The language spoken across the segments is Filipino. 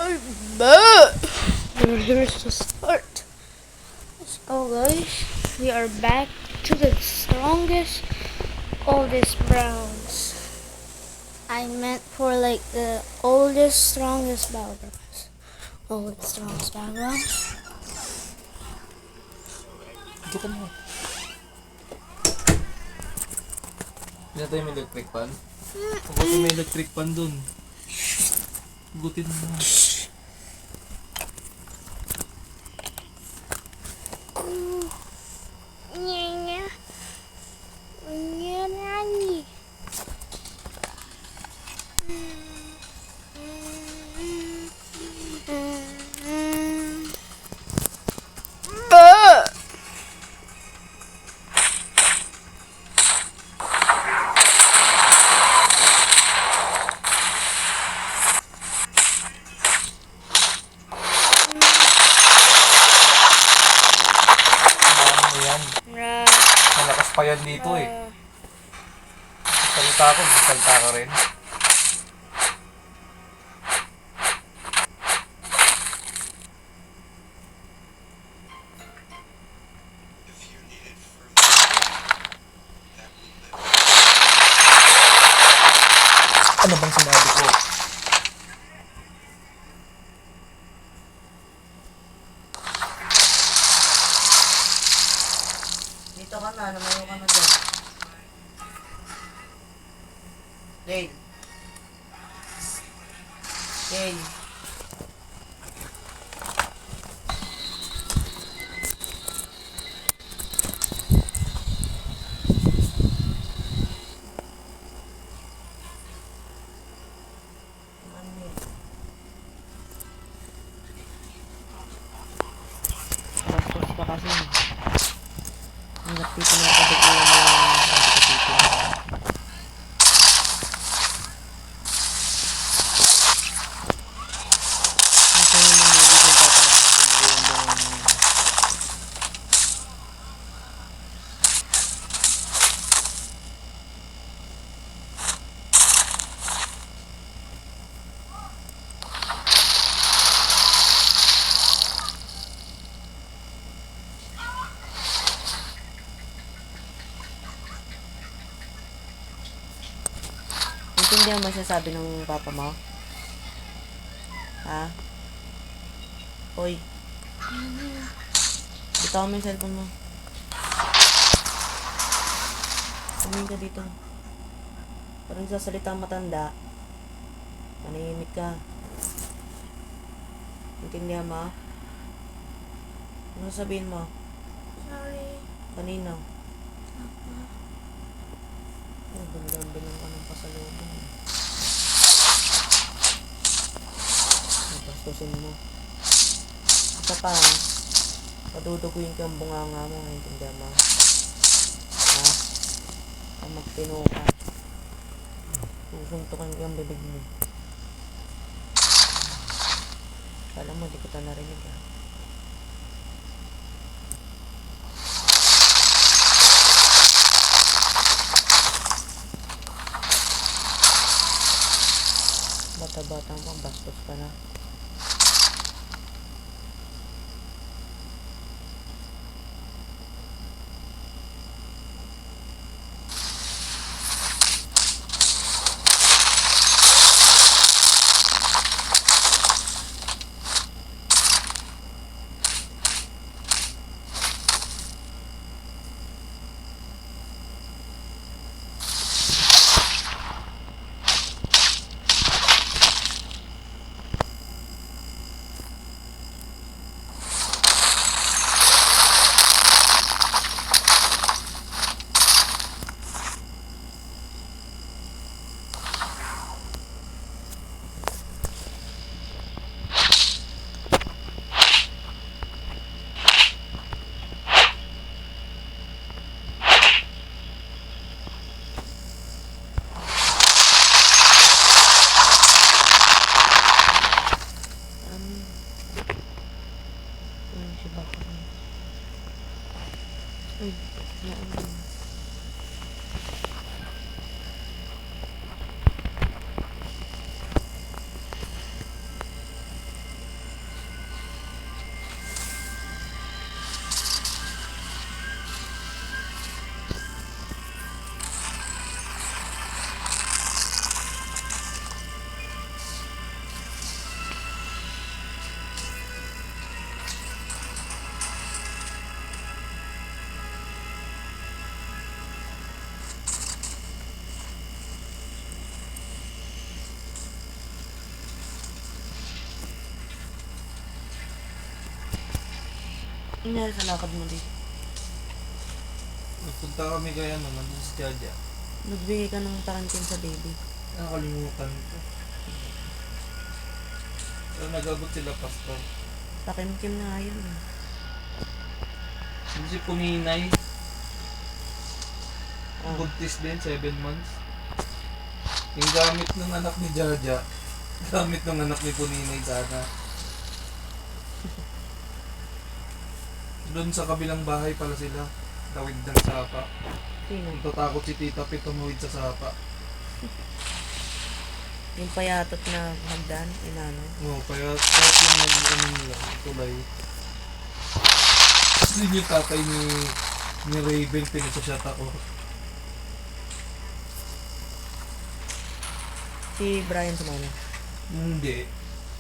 We're here to start. Let's go, guys. We are back to the strongest, oldest Browns. I meant for like the oldest, strongest battlegrounds. Oldest, strongest battlegrounds. Ito ka mo. Hindi na tayo may electric pan? Hugutin may electric pan dun. Hugutin mo. Malakas pa yan dito eh. Salita ko, salita ka rin. Ano bang sinabi ko? Dito ka na, lumayo ka na dyan. Dale. Dale. Bastos pa kasi. Hanggat dito na pagkakulang mo yung pagkakatito. Ito yung nangyari kung tatang. Intindihan mo sasabi ng papa mo? Ha? Hoy. Bitaw mo yung cellphone mo. Tumingin ka dito. Parang sasalita ang matanda. Manahimik ka. Intindihan mo? Ano sabihin mo? Sorry. Kanina. Oh, bilang ka ng pasalubong. Napastusin mo. Isa pa, paduduguin ka ang bunganga mo. Intindihan mo? Ha? Pag magtino ka, susuntukan ka ang bibig mo. Kala mo, di kita narinig ha. Bata-batang pang bastos ka na. Uy, naan. Ano nangyari sa lakad mo dito? Nagpunta kami kaya ano, nandun si Jaja. Nagbigay ka ng tarantin sa baby. Nakalimutan ko. Pero nag-abot sila pastor. Takim-kim na yun. Hindi si Puninay. Ah. Buntis din, 7 months. Yung gamit ng anak ni Jaja, gamit ng anak ni Puninay sana. Doon sa kabilang bahay pala sila. Tawid ng sapa. Sino? Natatakot si Tita Pit tumawid sa sapa. Yung payatot na hagdan, inano. No, kaya kahit yung nag-ano nila, tulay. Yun yung tatay ni Raven, pinagsasyat ako. Si Brian sumama. Hindi.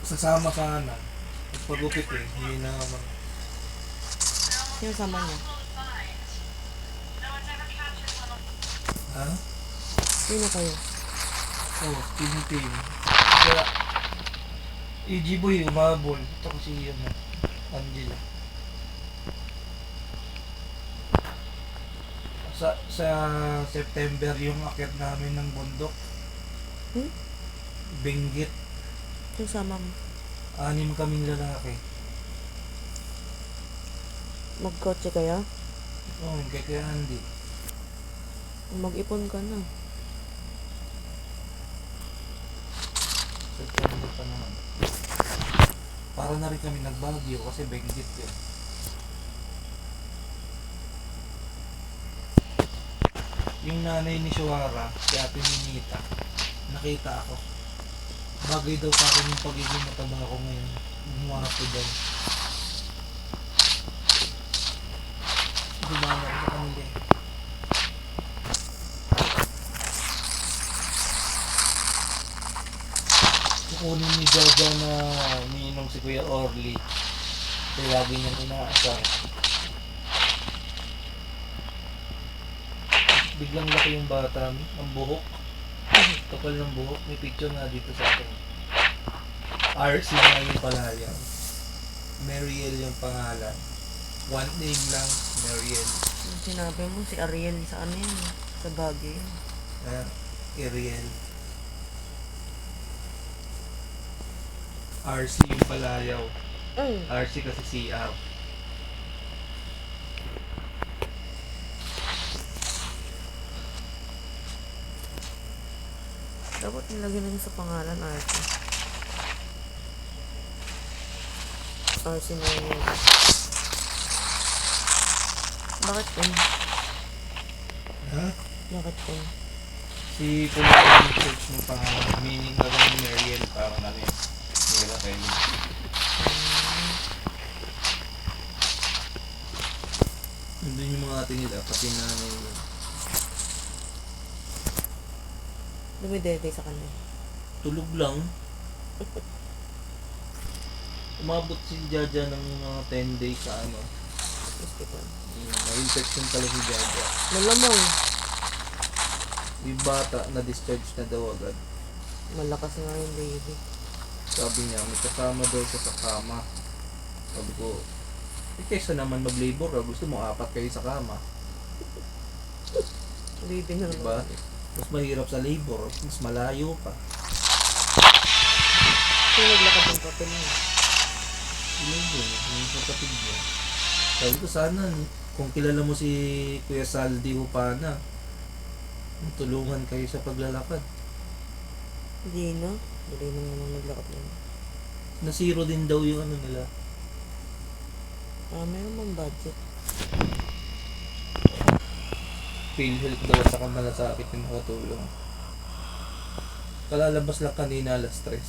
Sasama sana. Pagpagupit eh, hindi na naman. Sino sama niya? Ha? Sino kayo? Oh, team. Kaya, EG-boy, umabol. Ito kasi ano, Angela. Sa September yung akyat namin ng bundok. Benggit. Sino sama mo? 6 kaming lalaki. Magkotse kaya? Oh, kaya hindi. Mag-ipon ka na. September pa naman. Para na rin kami nagbagyo kasi Benggit yun. Yung nanay ni Shuara, si Ate Ninita, nakita ako. Bagay daw sa akin yung pagiging mataba ko ngayon. Gumawa ko daw. Gumana ko sa kanila eh. Kukunin ni Jaja na umiinom si Kuya Orly. Kasi lagi niyang inaasar. Biglang laki yung bata, ang buhok. Kapal ng buhok, may picture nga dito sa akin. RC na yung palayan. Mariel yung pangalan. One name lang, Mariel. Yung sinabi mo, si Ariel sa ano yun? Sa Baguio yun. Ariel. RC yung palayaw. RC kasi CR. Dapat nilagyan na niya sa pangalan, RC. RC na yun. Bakit yun? Ha? Bakit yun? Si Pulang Church ng pangalan. Meaning na lang ni Mariel. Parang ano yun. Nila kayo. Nandun yung mga ate nila. Pati na Dumidede sa kanya. tulog lang. Umabot si Jaja ng mga 10 days sa ano. Hospital. Na-infection pala si Jaja. Malamang. Yung bata na-discharge na daw agad. Malakas nga yung baby. Sabi niya, may kasama daw siya sa kama. Sabi ko, kaysa naman mag-labor ka, gusto mo 4 kayo sa kama. Baby na Diba? naman. Mas mahirap sa labor, mas malayo pa. Kung naglakad ng papel niya. Labor, yung kapatid niya. Sabi ko sana, kung kilala mo si Kuya Saldi Hupana, tulungan kayo sa paglalakad. Hindi na. Hindi na naman naglakad na. Na-zero din daw yung ano nila. Meron bang budget? PhilHealth daw at saka malasakit yung nakatulong. Kalalabas lang kanina alas 3.